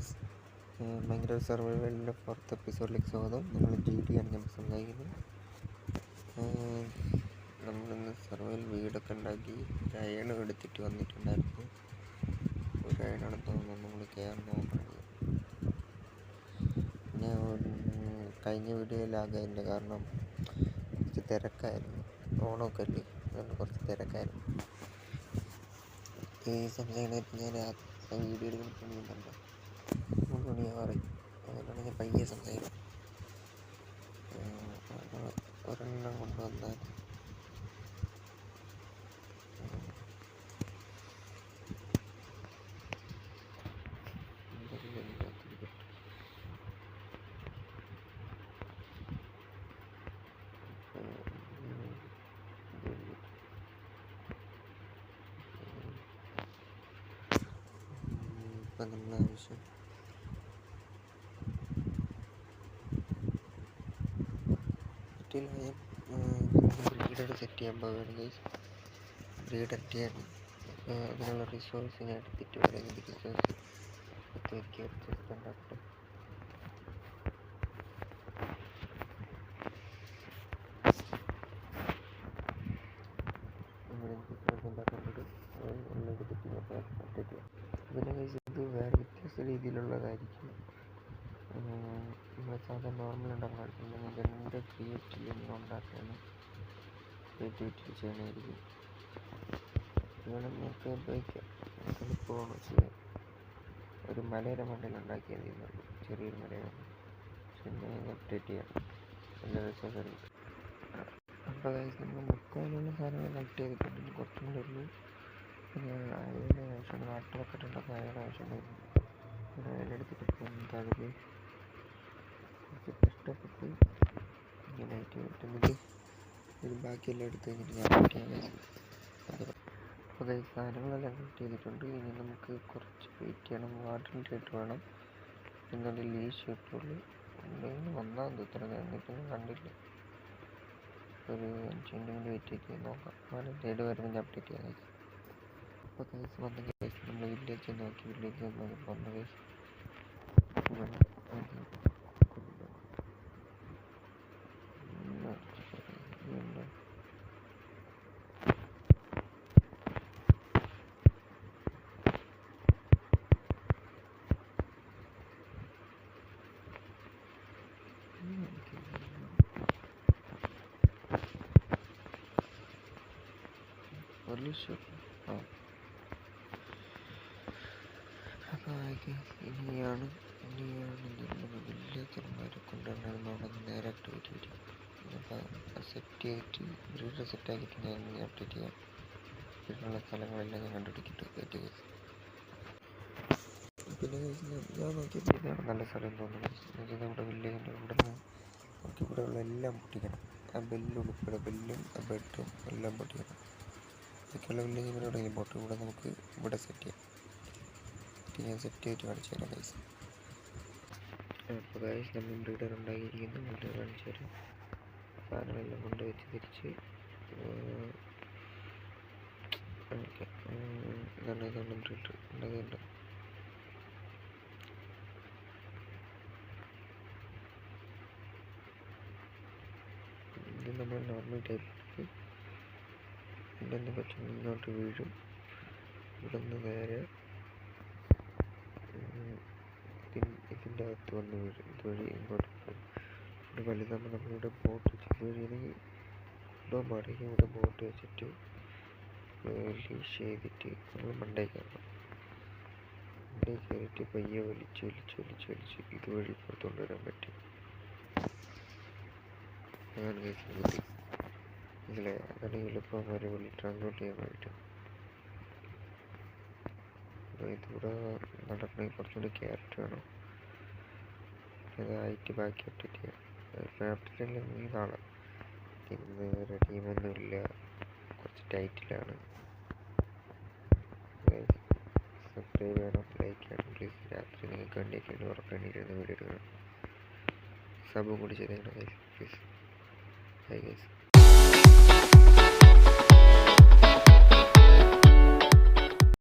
Guys, ഭയങ്കര സർവൈവലിൻ്റെ 4th എപ്പിസോഡിലേക്ക് സ്വാഗതം. നമ്മൾ GT ആണ് നമ്മൾ സംസാരിക്കുന്നത്. നമ്മളിന്ന് സർവൈവൽ വീടൊക്കെ ഉണ്ടാക്കി ഒരു അയൺ എടുത്തിട്ട് വന്നിട്ടുണ്ടായിരുന്നു. ഒരു അയണാണെന്ന് തോന്നുന്നു നമ്മൾ കയറാൻ നോക്കുന്നത്. പിന്നെ കഴിഞ്ഞ വീഡിയോയിലാകതിൻ്റെ കാരണം കുറച്ച് തിരക്കായിരുന്നു, ഓണമൊക്കെ അല്ലേ, അതുകൊണ്ട് കുറച്ച് തിരക്കായിരുന്നു. ഈ സംസാരിക്കുന്നത് ഞാൻ വീഡിയോ എടുക്കുന്നുണ്ടല്ലോ, 3 മണിയാവാറ്. അതുകൊണ്ടാണ് ഞാൻ പയ്യെ സംസാരിക്കുന്നത്. ഒരെണ്ണം കൊണ്ടുവന്നാൽ ഇപ്പം നമ്മൾ ആവശ്യം ബ്രീഡർ സെറ്റ് ചെയ്യാൻ പോവുകയാണ് ഗൈസ്. ബ്രീഡർ ചെയ്യാൻ അതിനുള്ള റിസോഴ്സ് ഞാൻ എടുത്തിട്ട് വരാം. റിസോഴ്സ് ഉണ്ടാക്കട്ടെ. പിന്നെ ഗൈസ്, ഇത് വേറെ വ്യത്യസ്ത രീതിയിലുള്ളതായിരിക്കും. നമ്മൾ സാധാരണ നോർമൽ ഉണ്ടാക്കാൻ രണ്ട് ക്രിയേറ്റിൽ ഉണ്ടാക്കുകയാണ്. ക്രിയേറ്റിവിറ്റി ചെയ്യണമായിരിക്കും. വേണമെന്നൊക്കെ ഉപയോഗിക്കാം, എളുപ്പമാണ് ചെയ്യാൻ. ഒരു മലയുടെ മണ്ടയിൽ ഉണ്ടാക്കിയാൽ മതി, ചെറിയൊരു മലയുടെ മണ്ടയിൽ. പിന്നെ അപ്ഡേറ്റ് ചെയ്യണം, നല്ല രസമൊക്കെ. അപ്പോൾ ഗൈസ്, നമ്മൾ മുക്കാലുള്ള സാധനങ്ങൾ കളക്ട് ചെയ്തിട്ടുണ്ട്. കുറച്ചും കൂടെ ഉള്ളൂ. പിന്നെ അയയുടെ ആവശ്യമുണ്ട്, വാട്ടർ ബക്കറ്റ് ഉണ്ടാക്കാൻ അയയുടെ ആവശ്യമുണ്ടായിരുന്നു. പിന്നെ അയലെടുത്തിട്ട് താഴെ കുറച്ച് കഷ്ടപ്പെട്ട് ഇങ്ങനെ ആയിട്ട് കിട്ടുന്നത്. ഇത് ബാക്കിയെല്ലാം എടുത്ത് കഴിഞ്ഞിട്ട് ഞാൻ അപ്പോൾ ഗൈസ്, സാധനങ്ങളെല്ലാം കളക്ട് ചെയ്തിട്ടുണ്ട്. ഇനി നമുക്ക് കുറച്ച് വെയിറ്റ് ചെയ്യണം, വാട്ടറിൻ്റെ ആയിട്ട് വേണം. എന്നാലും ലീഷ് കിട്ടുള്ളൂ. എന്തെങ്കിലും വന്നാൽ ഇത്ര കഴിഞ്ഞിട്ടൊന്നും കണ്ടില്ല. ഒരു 5 മിനിറ്റ് വെയിറ്റ് ചെയ്ത് നോക്കാം. സൈഡ് വരുമ്പോൾ അപ്ഡേറ്റ് ചെയ്യാം ഗൈസ്. അപ്പോൾ ഗൈസ് വന്ന ഗൈസ്, നമ്മൾ വില്ലേജ് നോക്കി. വില്ലേജ് വന്ന ഗൈസ് ഇനിയാണ് വില്ലേജർമാരെ കൊണ്ടുവരണം. അവിടെ നേരെ അപ്ഡേറ്റ് വരും. അപ്പോൾ സെറ്റ് ചെയ്തിട്ട് ബ്രീഡർ സെറ്റാക്കിയിട്ട് ഞാൻ അപ്ഡേറ്റ് ചെയ്യാം. ഇതിനുള്ള സ്ഥലങ്ങളെല്ലാം ഞാൻ കണ്ടുപിടിക്കിട്ട്. പിന്നെ ഞാൻ നോക്കിയപ്പോൾ ഇതാണ് നല്ല സ്ഥലം തോന്നുന്നത്. നമ്മുടെ വില്ലേജിൻ്റെ ഇവിടെ നിന്ന് നമുക്ക് ഇവിടെയുള്ള എല്ലാം പൊട്ടിക്കണം. ആ ബെല്ലുൾപ്പെടെ, ബെല്ലും ആ ബെഡും എല്ലാം പൊട്ടിക്കണം. ബാക്കിയുള്ള വില്ലേജിൻ്റെ എവിടെയെങ്കിലും പോട്ടെ. ഇവിടെ നമുക്ക് ഇവിടെ സെറ്റ് ചെയ്യാം. ഞാൻ സെറ്റ് ചെയ്തിട്ട് കാണിച്ചു തരാം ഗൈസ്. അപ്പോൾ ഗൈസ്, നമ്മൾ ബ്രീഡർ ഉണ്ടാക്കിയിരിക്കുന്നു. ബ്രീഡർ കാണിച്ചു തരാം. സാധനങ്ങളെല്ലാം കൊണ്ട് വെച്ച് തിരിച്ച് ഓക്കെ. ഇതാണ് ബ്രീഡർ ഉണ്ടാകുന്നുണ്ട്. ഇത് നമ്മൾ നോർമൽ ടൈപ്പ്. ഇതെന്ന് പറ്റും, ഇങ്ങോട്ട് വീഴും. ഇവിടെ നിന്ന് നേരെ ഇതിൻ്റെ അകത്ത് വന്ന് വീഴും. ഇതുവഴി ഇങ്ങോട്ട് പോകും. ഇവിടെ വലുതാകുമ്പോൾ നമ്മളിവിടെ ബോട്ട് വെച്ച് ഇതുവഴിയാണെങ്കിൽ ഇടാൻ പാടില്ല. ഇവിടെ ബോട്ട് വെച്ചിട്ട് ലീഷ് ചെയ്തിട്ട് നമ്മൾ മണ്ടയിൽ കയറണം. മണ്ടയിൽ കയറിയിട്ട് പയ്യെ വലിച്ച് ഇതുവഴി പുറത്തുകൊണ്ട് വരാൻ പറ്റും. അതാണ് കേൾക്കുന്നത്. ഇതിലെ അതാണ് എളുപ്പം വരെ ട്രാൻസ്പോർട്ട് ചെയ്യാൻ വേണ്ടിയിട്ട്. ഇതിവിടെ നടക്കണമെങ്കിൽ കുറച്ചുകൂടി ക്യാരറ്റ് വേണം. അതായിട്ട് ബാക്കി അപ്ഡേറ്റ് ചെയ്യാം. ക്യാപ്റ്റനെല്ലാം നാളെ ഇന്ന് ടീമൊന്നുമില്ല, കുറച്ച് ടൈറ്റിലാണ്. സബ്സ്ക്രൈബ് ചെയ്യണം, ലൈക്ക് ചെയ്യണം പ്ലീസ്. രാത്രി നിങ്ങൾക്ക് വേണ്ടിയൊക്കെയാണ് ഉറക്കണിരുന്ന് വീഡിയോ എടുക്കണം. സബും കൂടി ചെയ്തേക്കണം ഗൈസ്, പ്ലീസ്. Bye guys.